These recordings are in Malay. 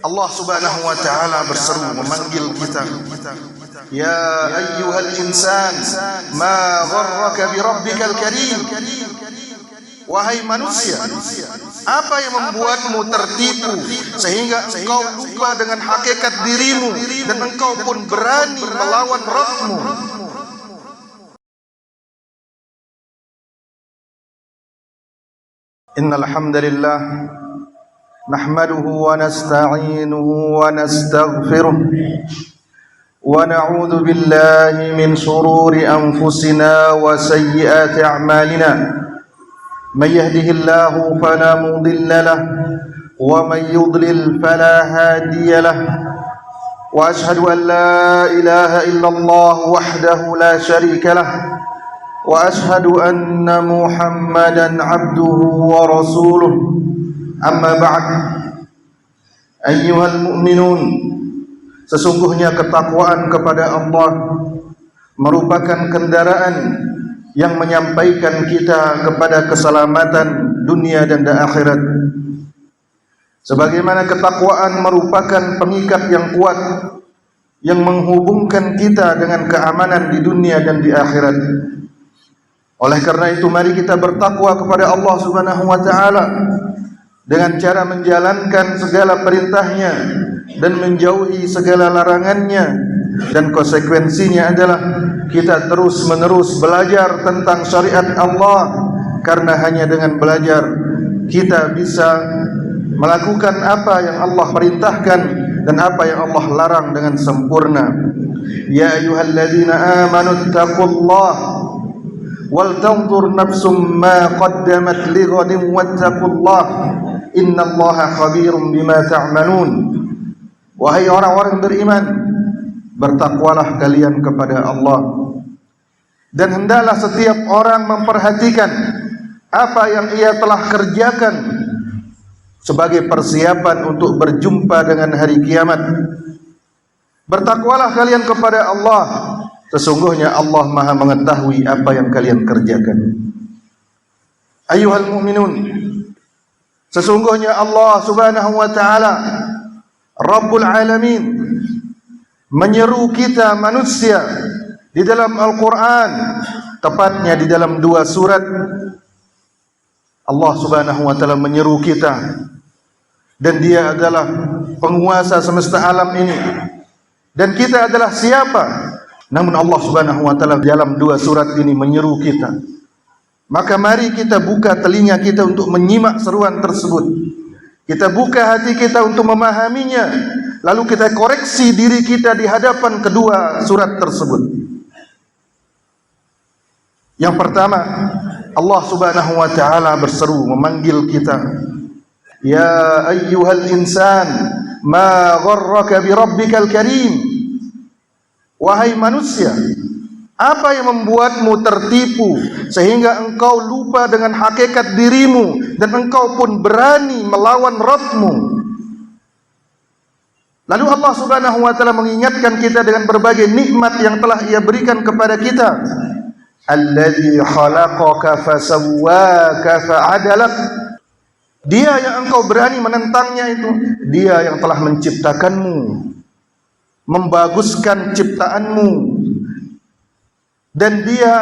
Allah Subhanahu wa taala berseru memanggil kita, ya ayyuhal insan ma gharraka bi rabbikal karim. Wahai manusia, apa yang membuatmu tertipu sehingga engkau lupa dengan hakikat dirimu dan engkau pun berani melawan Rabbmu? Innal hamdalillah nahmaduhu wa nasta'inuhu wa nastaghfiruh wa na'udzu billahi min shururi anfusina wa sayyiati a'malina. Man yahdihillahu fala mudilla lahu wa man yudlil fala hadiya lahu. Wa ashhadu an la ilaha illallah wahdahu la sharika lahu wa ashhadu anna Muhammadan abduhu wa rasuluh. Amma ba'd. Ayyuhal mu'minun, sesungguhnya ketakwaan kepada Allah merupakan kendaraan yang menyampaikan kita kepada keselamatan dunia dan akhirat. Sebagaimana ketakwaan merupakan pengikat yang kuat yang menghubungkan kita dengan keamanan di dunia dan di akhirat. Oleh karena itu, mari kita bertakwa kepada Allah Subhanahu wa taala dengan cara menjalankan segala perintahnya dan menjauhi segala larangannya, dan konsekuensinya adalah kita terus-menerus belajar tentang syariat Allah, karena hanya dengan belajar kita bisa melakukan apa yang Allah perintahkan dan apa yang Allah larang dengan sempurna. Ya ayyuhalladzina amanu taqullaha wal tanzur nafsum ma qaddamat lighadin wattaqullaha innallaha khabirum bima ta'malun. Wahai orang-orang beriman, bertakwalah kalian kepada Allah, dan hendaklah setiap orang memperhatikan apa yang ia telah kerjakan sebagai persiapan untuk berjumpa dengan hari kiamat. Bertakwalah kalian kepada Allah, sesungguhnya Allah Maha mengetahui apa yang kalian kerjakan. Ayyuhal mu'minun, sesungguhnya Allah Subhanahu wa taala Rabbul Alamin menyeru kita manusia di dalam Al-Quran, tepatnya di dalam 2 surat. Allah Subhanahu wa taala menyeru kita, dan Dia adalah penguasa semesta alam ini, dan kita adalah siapa? Namun Allah Subhanahu wa taala dalam 2 surat ini menyeru kita. Maka mari kita buka telinga kita untuk menyimak seruan tersebut. Kita buka hati kita untuk memahaminya, lalu kita koreksi diri kita di hadapan kedua surat tersebut. Yang pertama, Allah Subhanahu wa taala berseru memanggil kita, ya ayyuhal insan ma gharraka bi rabbikal karim. Wahai manusia, apa yang membuatmu tertipu sehingga engkau lupa dengan hakikat dirimu dan engkau pun berani melawan Rabbmu? Lalu Allah Subhanahu wa taala mengingatkan kita dengan berbagai nikmat yang telah Ia berikan kepada kita. Alladzi khalaqaka fasawwaka fa'adalak. Dia yang engkau berani menentangnya itu, Dia yang telah menciptakanmu, membaguskan ciptaanmu, dan Dia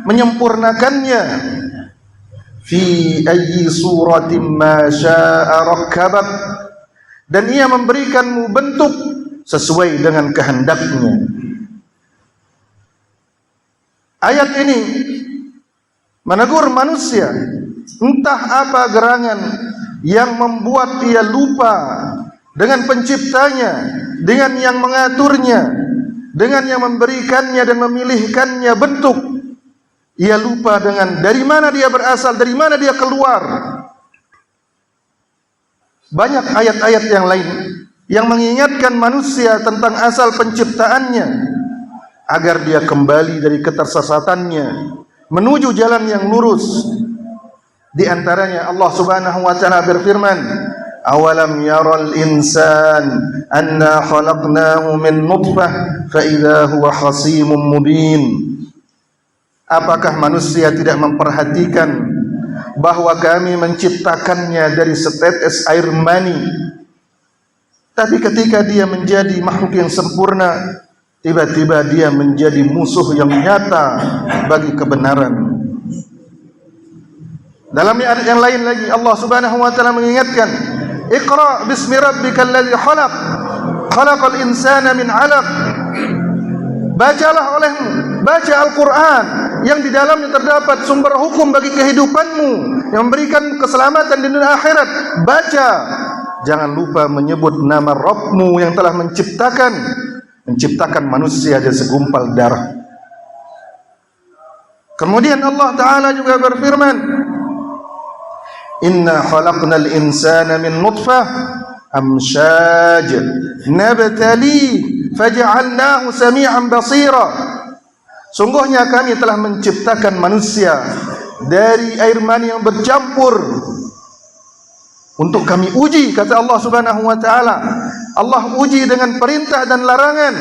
menyempurnakannya. Fi ayyi suratin ma syaa rakkabak. Dan Ia memberikanmu bentuk sesuai dengan kehendaknya. Ayat ini menegur manusia, entah apa gerangan yang membuat ia lupa dengan penciptanya, dengan yang mengaturnya, dengan yang memberikannya dan memilihkannya bentuk. Ia lupa dengan dari mana dia berasal, dari mana dia keluar. Banyak ayat-ayat yang lain yang mengingatkan manusia tentang asal penciptaannya, agar dia kembali dari ketersasatannya menuju jalan yang lurus. Di antaranya Allah Subhanahu wa taala berfirman, awalam yaral insan anna khalaqnahu min nutfah fa idza huwa khasimun mubin. Apakah manusia tidak memperhatikan bahwa kami menciptakannya dari setetes air mani, Tapi ketika dia menjadi makhluk yang sempurna, tiba-tiba dia menjadi musuh yang nyata bagi kebenaran. Dalam ayat yang lain lagi Allah Subhanahu wa taala mengingatkan, Iqra bismi rabbikal ladzi khalaq, khalaqal insana min 'alaq. Bacalah olehmu, baca Al-Quran yang di dalamnya terdapat sumber hukum bagi kehidupanmu, yang memberikan keselamatan di dunia akhirat. Baca. Jangan lupa menyebut nama Rabbmu yang telah menciptakan manusia dari segumpal darah. Kemudian Allah Ta'ala juga berfirman, Inna khalaqnal insana min nutfah amshaj nabtali faj'alnahu sami'an basira. Sungguhnya kami telah menciptakan manusia dari air mani yang bercampur untuk kami uji, kata Allah Subhanahu wa taala. Allah uji dengan perintah dan larangan.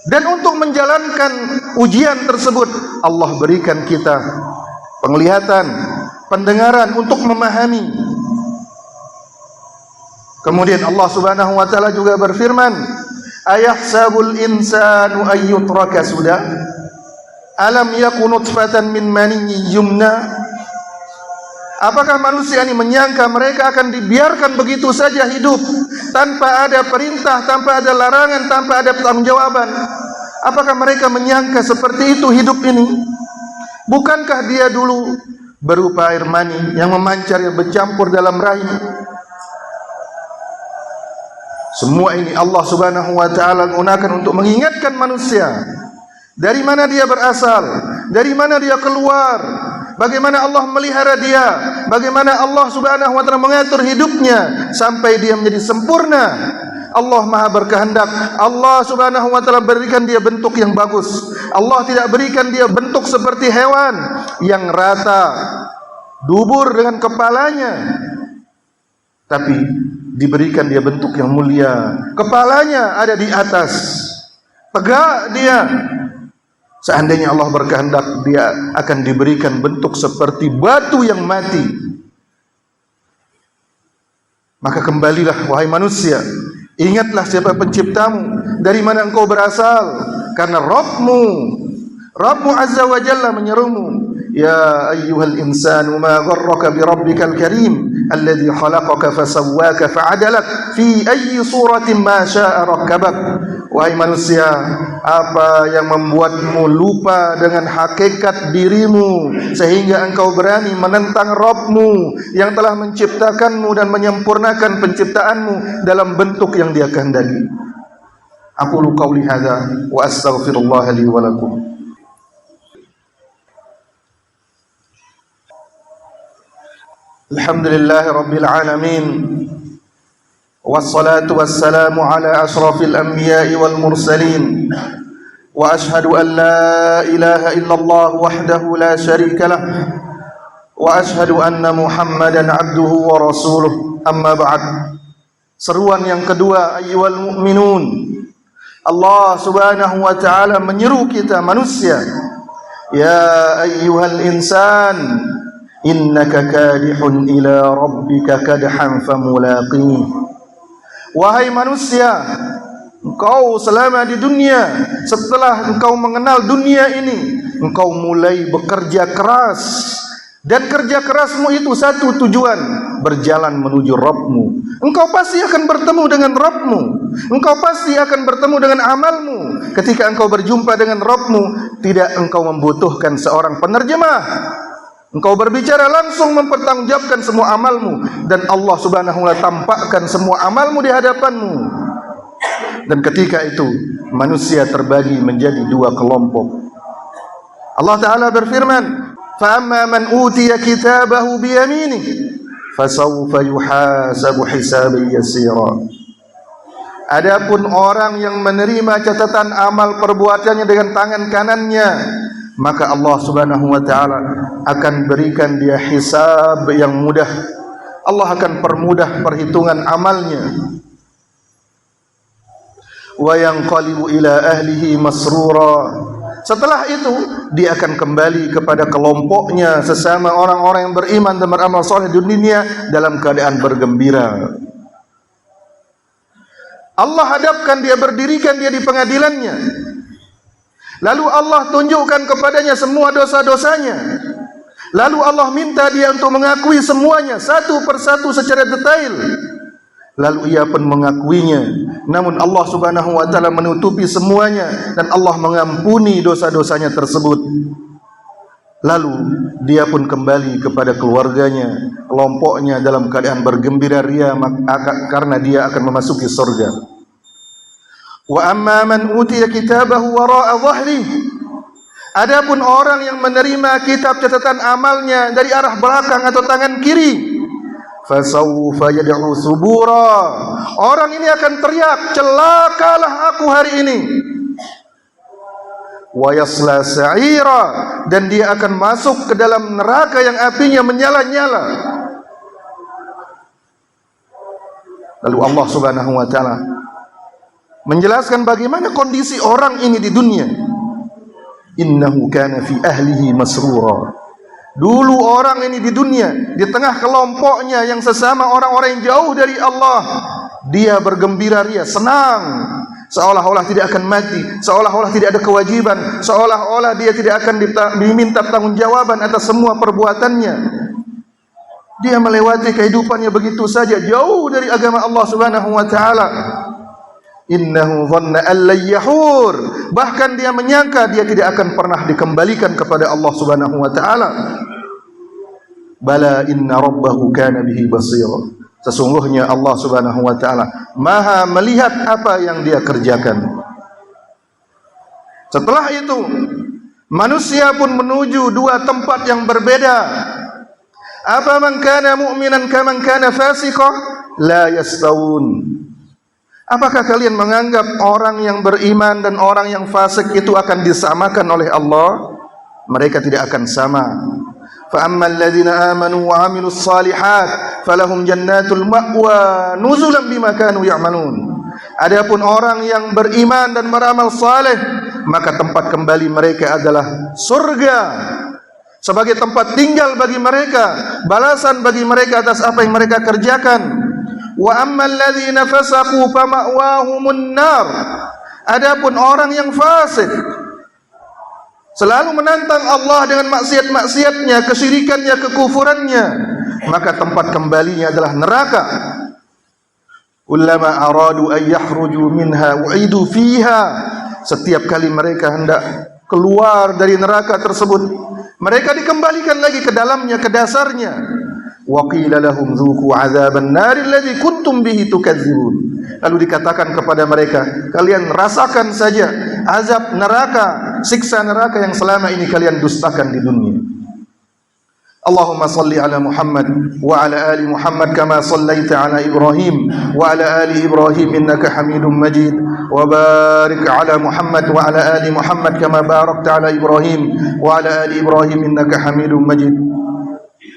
Dan untuk menjalankan ujian tersebut, Allah berikan kita penglihatan, pendengaran untuk memahami. Kemudian Allah Subhanahu wa taala juga berfirman, ayahsabul insanu ayyutraka sudah alam yakun nutfatan min maniyyin yumna. Apakah manusia ini menyangka mereka akan dibiarkan begitu saja hidup tanpa ada perintah, tanpa ada larangan, tanpa ada pertanggungjawaban? Apakah mereka menyangka seperti itu hidup ini? Bukankah dia dulu berupa air mani yang memancar, yang bercampur dalam rahim? Semua ini Allah Subhanahu wa taala gunakan untuk mengingatkan manusia dari mana dia berasal, dari mana dia keluar, bagaimana Allah melihara dia, bagaimana Allah Subhanahu wa taala mengatur hidupnya sampai dia menjadi sempurna. Allah Maha berkehendak, Allah Subhanahu wa taala berikan dia bentuk yang bagus. Allah tidak berikan dia bentuk seperti hewan yang rata dubur dengan kepalanya, tapi diberikan dia bentuk yang mulia. Kepalanya ada di atas, tegak dia. Seandainya Allah berkehendak, dia akan diberikan bentuk seperti batu yang mati. Maka kembalilah wahai manusia, ingatlah siapa penciptamu, dari mana engkau berasal. Karena Rabbmu Azza wa Jalla menyerumu, ya ayyuhal insanu ma gharraka bi rabbikal karim alladhi khalaqaka fasawwaka fa'adalak fi ayyi suratin ma syaa rakkabak. Wahai manusia, apa yang membuatmu lupa dengan hakikat dirimu sehingga engkau berani menentang Rabbmu yang telah menciptakanmu dan menyempurnakan penciptaanmu dalam bentuk yang Dia kehendaki. Aqulu qauli hadza wa astaghfirullah li wa lakum. Alhamdulillahi rabbil alamin. والصلاة والسلام على أشرف الأنبياء والمرسلين وأشهد أن لا إله إلا الله وحده لا شريك له وأشهد أن محمدا عبده ورسوله أما بعد. Seruan yang kedua, ayyuhal mu'minun, Allah Subhanahu wa taala menyeru kita manusia, ya ayyuhal insan innaka kadihun ila rabbika kadhan famulaqih. Wahai manusia, engkau selama di dunia, setelah engkau mengenal dunia ini, engkau mulai bekerja keras. Dan kerja kerasmu itu satu tujuan, berjalan menuju Rabbmu. Engkau pasti akan bertemu dengan Rabbmu. Engkau pasti akan bertemu dengan amalmu. Ketika engkau berjumpa dengan Rabbmu, tidak engkau membutuhkan seorang penerjemah. Engkau berbicara langsung, mempertanggungjawabkan semua amalmu, dan Allah Subhanahu wa taala tampakkan semua amalmu di hadapanmu. Dan ketika itu manusia terbagi menjadi dua kelompok. Allah Ta'ala berfirman, fa amma man utiya kitabahu bi yaminihi fasawfa yuhasabu hisaban yasira. Adapun orang yang menerima catatan amal perbuatannya dengan tangan kanannya, maka Allah Subhanahu wa taala akan berikan dia hisab yang mudah. Allah akan permudah perhitungan amalnya. Wa yanqalibu ila ahlihi masrura. Setelah itu dia akan kembali kepada kelompoknya sesama orang-orang yang beriman dan beramal saleh di dunia dalam keadaan bergembira. Allah hadapkan dia, berdirikan dia di pengadilannya. Lalu Allah tunjukkan kepadanya semua dosa-dosanya. Lalu Allah minta dia untuk mengakui semuanya satu persatu secara detail. Lalu ia pun mengakuinya. Namun Allah Subhanahu wa taala menutupi semuanya dan Allah mengampuni dosa-dosanya tersebut. Lalu dia pun kembali kepada keluarganya, kelompoknya dalam keadaan bergembira ria karena dia akan memasuki surga. Wa amma man utiya kitabahu wara'a dhahrihi, adapun orang yang menerima kitab catatan amalnya dari arah belakang atau tangan kiri, fasawfa yad'u subura, orang ini akan teriak, celakalah aku hari ini. Wa yasla sa'ira, dan dia akan masuk ke dalam neraka yang apinya menyala-nyala. Lalu Allah Subhanahu wa taala menjelaskan bagaimana kondisi orang ini di dunia. Innahu kana fi ahlihi masrura. Dulu orang ini di dunia, di tengah kelompoknya yang sesama orang-orang yang jauh dari Allah, dia bergembira ria, senang, seolah-olah tidak akan mati, seolah-olah tidak ada kewajiban, seolah-olah dia tidak akan diminta pertanggungjawaban atas semua perbuatannya. Dia melewati kehidupannya begitu saja, jauh dari agama Allah Subhanahu wa taala. Innahu dhanna an la yahur, bahkan dia menyangka dia tidak akan pernah dikembalikan kepada Allah Subhanahu wa taala. Bala inna rabbahu kana bihi basira, sesungguhnya Allah Subhanahu wa taala Maha melihat apa yang dia kerjakan. Setelah itu manusia pun menuju dua tempat yang berbeda. Apa man kana mu'minan kaman kana fasiqah la yastawun. Apakah kalian menganggap orang yang beriman dan orang yang fasik itu akan disamakan oleh Allah? Mereka tidak akan sama. Fa ammal ladzina amanu wa 'amilus shalihat falahum jannatul ma'wa nuzulan bima kanu ya'malun. Adapun orang yang beriman dan beramal saleh, maka tempat kembali mereka adalah surga sebagai tempat tinggal bagi mereka, balasan bagi mereka atas apa yang mereka kerjakan. Wa ammal ladzina fasaqu fama'wahumun nar. Adapun orang yang fasik, selalu menantang Allah dengan maksiat-maksiatnya, kesyirikannya, kekufurannya, maka tempat kembalinya adalah neraka. Kullama aradu an yakhruju minha u'idu fiha. Setiap kali mereka hendak keluar dari neraka tersebut, mereka dikembalikan lagi ke dalamnya, ke dasarnya. Wa qila lahum dzuqu 'adzaban nar alladzi kuntum bihi tukadzibun. Lalu dikatakan kepada mereka, kalian rasakan saja azab neraka, siksa neraka yang selama ini kalian dustakan di dunia. Allahumma salli ala Muhammad wa ala ali Muhammad kama sallaita ala Ibrahim wa ala ali Ibrahim innaka Hamidum Majid, wa barik ala Muhammad wa ala ali Muhammad kama barakta ala Ibrahim wa ala ali Ibrahim innaka Hamidum Majid.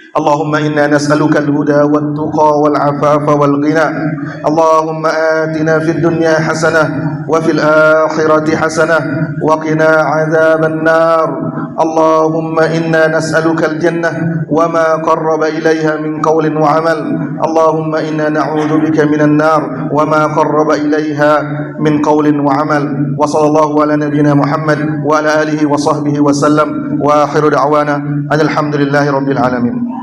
اللهم إنا نسألك الهدى والتقى والعفاف والغنى. اللهم آتنا في الدنيا حسنة وفي الآخرة حسنة وقنا عذاب النار. اللهم إنا نسألك الجنة وما قرب إليها من قول وعمل. اللهم إنا نعوذ بك من النار وما قرب إليها من قول وعمل. وصلى الله على نبينا محمد وعلى آله وصحبه وسلم. وآخر دعوانا أن الحمد لله رب العالمين.